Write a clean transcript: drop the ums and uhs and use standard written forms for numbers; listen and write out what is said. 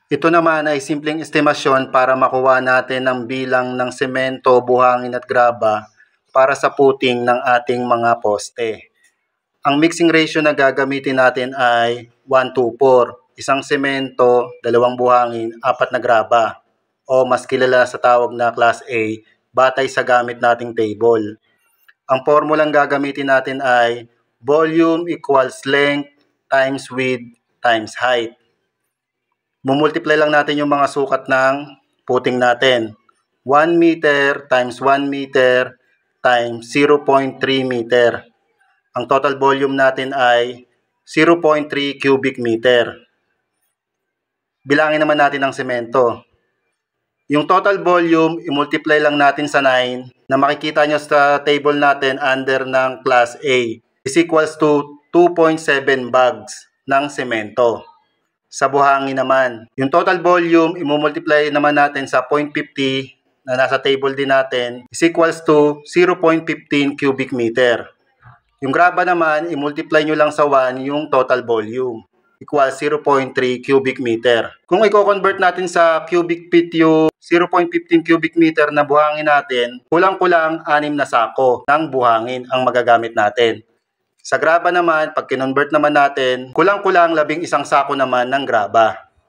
Ito naman ay simpleng estimasyon para makuha natin ang bilang ng semento, buhangin at graba para sa puting ng ating mga poste. Ang mixing ratio na gagamitin natin ay 1:4. Isang semento, 2 buhangin, 4 na graba o mas kilala sa tawag na Class A batay sa gamit nating table. Ang formulang gagamitin natin ay volume equals length times width times height. Mumultiply lang natin yung mga sukat ng puting natin. 1 meter times 1 meter times 0.3 meter. Ang total volume natin ay 0.3 cubic meter. Bilangin naman natin ang semento. Yung total volume, i-multiply lang natin sa 9 na makikita nyo sa table natin under ng Class A is equals to 2.7 bags ng semento. Sa buhangin naman, yung total volume, i-multiply naman natin sa 0.50 na nasa table din natin is equals to 0.15 cubic meter. Yung graba naman, i-multiply nyo lang sa 1 yung total volume equals 0.3 cubic meter. Kung i-convert natin sa cubic feet yung 0.15 cubic meter na buhangin natin, kulang-kulang 6 na sako ng buhangin ang magagamit natin. Sa graba naman, pag kinonvert naman natin, kulang-kulang 11 sako naman ng graba.